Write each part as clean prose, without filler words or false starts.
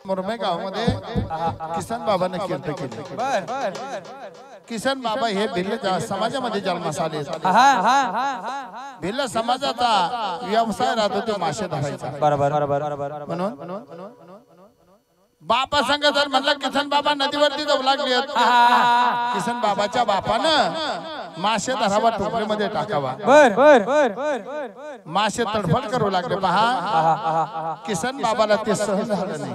मुरमे गावामध्ये किसन बाबाने कीर्तन केले। किसन बाबा हे भिल्ल समाजामध्ये जन्मास आले। भिल्ल समाजाचा व्यवसाय राहतो तो मासे धरायचा। म्हणून बापा संग जर म्हणलं किसन बाबा नदीवरती जाऊ लागले, किसन बाबाच्या बापानं मासे धरावा टोपलीमध्ये टाकावा। मासे तडफड करू लागले। पहा किसन बाबाला ते सहन झालं नाही।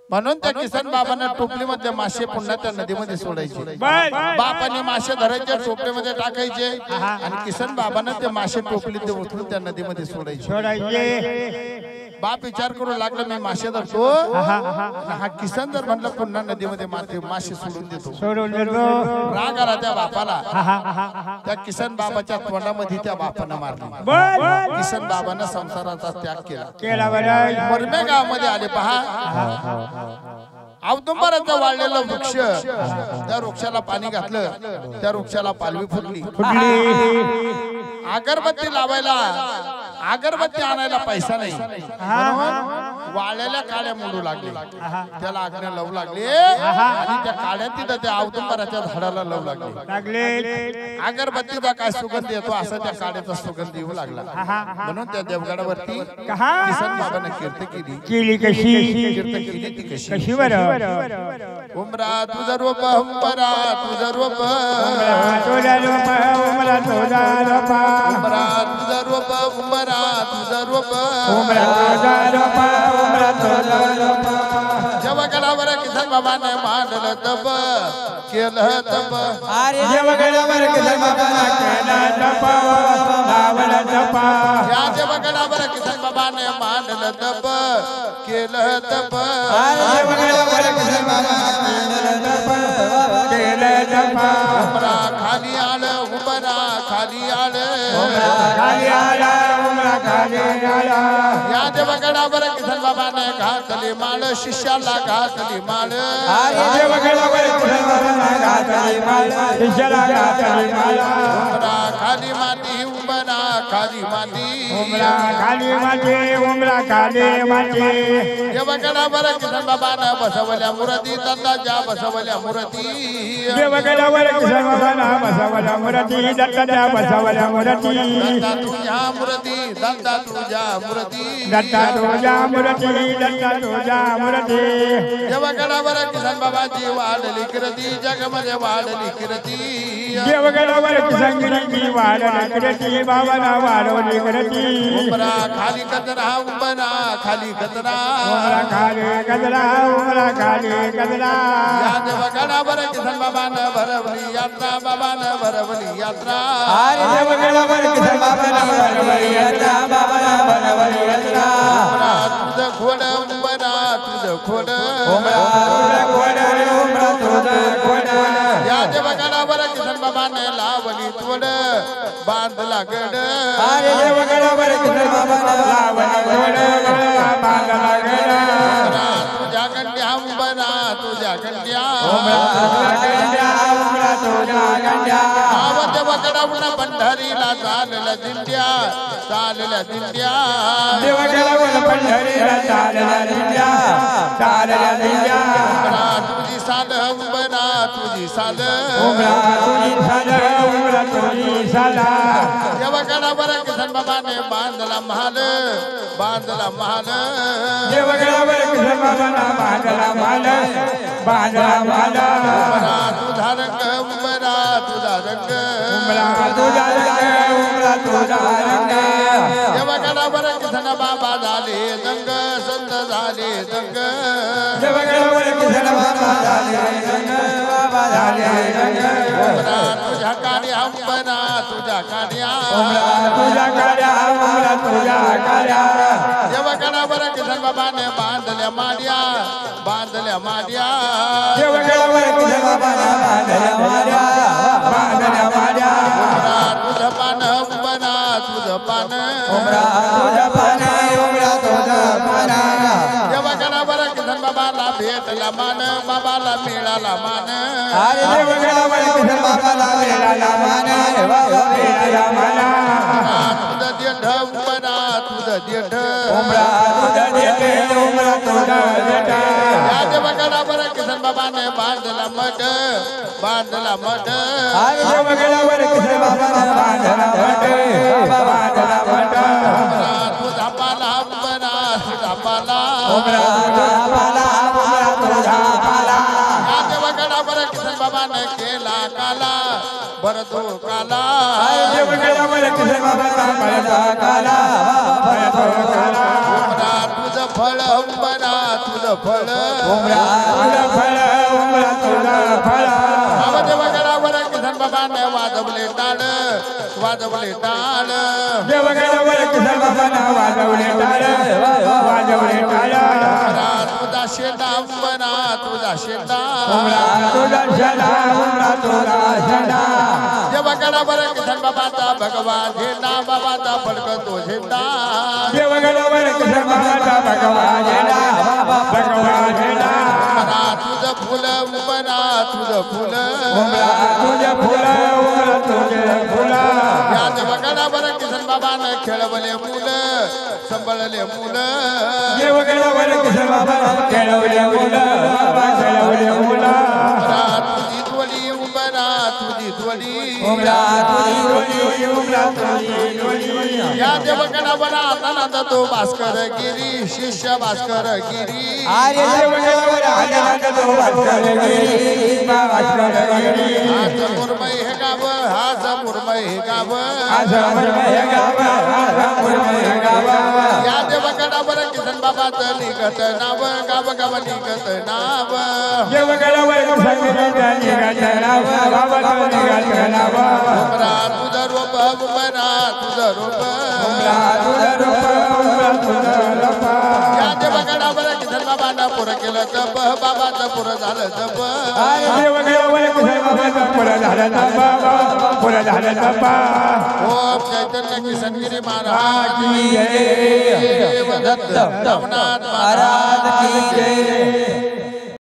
म्हणून त्या किसन बाबांना टोपलीमध्ये मासे पुन्हा त्या नदीमध्ये सोडायचे। बापाने मासे धरायचे टोपलीमध्ये टाकायचे आणि किसन बाबांना ते मासे टोपलीत उचलून त्या नदीमध्ये सोडायचे। बाप विचार करू लागला मी मासे धरतो, हा किसन जर म्हणलं पुन्हा नदीमध्ये मासे सोडून देतो। राग आला त्या बापाला। त्या किसन बाबाच्या तोंडामध्ये त्या बापानं मारली। किसन बाबानं संसाराचा त्याग केला। मुरमे गावामध्ये आले। पहा औदुंबराचा वाढलेला वृक्ष, त्या वृक्षाला पाणी घातलं, त्या वृक्षाला पालवी फुटली। अगरबत्ती लावायला अगरबत्ती आणायला पैसा नाही, म्हणून वाळलेल्या काड्या मोडू लागले। त्याला आग्ने लावू लागले आणि त्या काड्या तिथं त्या औदुंबराच्या झाडाला लावू लागले। अगरबत्तीचा काय सुगंध येतो असा त्या काड्याचा सुगंध येऊ लागला। म्हणून त्या देवगडावरती किसन बाबाने कीर्तन केली। कीर्तन केली ती कशी? उमरा तुझं रूप, उमरा तुझं रूप, उमरा तुझं रूप, उमरा तुझं रूप, उमरा तुझं रूप, उमरा तुझं रूप। देवगडावर किसन बाबाने मांडलं तप, केलं तप। देवगडावर किसन बाबाने केलं तप, लावलं तप। या देवगडावर किसन बाबाने मांडलं तप, केलं तप। देवगडावर किसन बाबाने मांडलं तप, केलं तप। उमरा खाली आलं, उमरा खाली आलं, खाली आलं, उमरा खाली आलं। या देवगडावर किसन बाबाने घातली माळ, शिष्याला घातली माळ। देवगडावर किसन बाबाने घातली माळ, शिष्याला घातली माळ। उमरा खाली माती, उमरा खाली माती, उमरा खाली माती, उमरा खाली माती। देवगडावर किसन बाबाने बसवल्या मूर्ती, दत्ताच्या बसवल्या मूर्ती। देवगडावर किसन बाबाने बसवल्या मूर्ती, दत्ताच्या बसवल्या मूर्ती। दत्ता तुझ्या मूर्ती, दत्ता तुझ्या मूर्ती, दत्ता तुझ्या मूर्ती, दत्ता तुझ्या मूर्ती। देवगडावर किसन बाबाची वाढली कीर्ती, जगमध्ये वाढली कीर्ती। देवगडावर किसन गिरी वाढली कीर्ती, बाबाला वाढवली कीर्ती। उमरा खाली कचरा, उमरा खाली कचरा, उमरा खाली कचरा, उमरा खाली कचरा। या देवगडावर किसन बाबानं भरवली यात्रा, बाबानं भरवली यात्रा। देवगडावर किसन बाबानं भरवली यात्रा, बाबानं भरवली यात्रा। उमरा तुझं खोड, उमरा तुझं खोड, उमरा तुझं खोड, उमरा तुझं खोड। या देवगडावर किसन बाबाने लावली तोड, बांधला गड। देवगडावर किसन बाबाने लावली तोड, बांधला गड। तुझ्या गंड्या, उमरा तुझ्या गंड्या, उमरा तुझ्या गंड्या, उमरा तुझ्या गंड्या। देवगडावरून पंढरीला चालल्या दिंड्या, चालल्या दिंड्या। देवगडावरून पंढरीला चालल्या दिंड्या, चालल्या दिंड्या। उमरा तुझी साल, उमरा तुझी साल, उमरा तुझी साल, उमरा तुझी साल। देवगडावर किसन बाबाने बांधला महाल, बांधला महाल। देवगडावर किसन बाबाने बांधला महाल, बांधला महाल। उमरा तुझा रंग, उमरा तुझा रंग, उमरा तुझा रंग, उमरा तुझा रंग। देवगडावर किसन बाबा झाले दंग, संत झाले दंग। देवगडावर किसन बाबा झाले दंग, बाबा झाले दंग। उमरा तुझ्या काड्या, उमरा तुझ्या काड्या, उमरा तुझ्या काड्या, उमरा तुझ्या काड्या। देवगडावर किसन बाबाने बांधल्या माड्या, बांधल्या माड्या। देवगडावर किसन बाबाने बांधल्या माड्या, बांधल्या माड्या। उमरा तुझं पान, उमरा तुझं पान, उमरा तुझं पान, उमरा तुझं पान। देवगडावर किसन बाबाला भेटला मान, बाबाला मिळाला मान। देवगडावर किसन बाबाला मिळाला मान, बाबा मिळाला मान। तुझं देठ, उमरा तुझं देठ उमरा तुझं देठ उमरा तुझं देठ या देवगडावर किसन बाबाने बांधला मठ बांधला मठ आज देवगडावर किसन बाबाने बांधला मठ बांधला मठ तुझा पाला उमरा तुझा पाला उमरा तुझा पाला उमरा तुझा पाला या देवगडावर किसन बाबाने केला काला भरतो काला देवगडावर किसन बाबाने काला भरतो काला उमरा तुझं फळ उमरा तुझं फळ उमरा तुझं फळ उमरा तुझं फळ देवगडावर किसन बाबाने वाजवले टाळ वाजवले टाळ देवगडावर किसन बाबाने वाजवले टाळ वाजवले टाळ तुझा शेंडा उमरा तुझा शेंडा उमरा तुझा शेंडा उमरा तुझा शेंडा देवगडावर किसन बाबाचा भगवान झेंडा बाबाचा फडकतो झेंडा देवगडावर किसन बाबाचा भगवान झेंडा भगवान झेंडा तुझं फुल उमरा तुझं फुल उमरा तुझं फुल उमरा तुझं फुल या देवगडावर किसन बाबाने खेळवले मुल संभळले मुल देवगडावर किसन बाबाने खेळवले मुल खेळवले मुल तुझी थोडी उमरा तुझी थोडी उमरा तुझी थोडी उमरा तुझी थोडी या देवगडावर आनंद तो भास्कर गिरी शिष्य भास्कर गिरी अरे देवगडावर आनंद तो भास्कर गिरी भास्कर गिरी आज मुरमई हे गाव हाच मुरमई हे गाव आज मुरमई गाव आज मुरमई गाव या देवगडावर किसन बाबाचं निघत नाव गाव गाव निघत नाव देवगडावर किसन निघत नाव बाबाचं निघत नाव उमरा तुझं रूप उमरा तुझं रूप उमरा तुझं रूप उमरा तुझं रूप या देवगडावर किसन बाबानं पुरं केलं तप बाबाचं पुरं झालं तप देवगडावर किसन बाबाचं पुरं झालं तप पुरं झालं तप ओम चैतन्य किसनगिरी महाराज की जय देव दत्त रघुनाथ महाराज की जय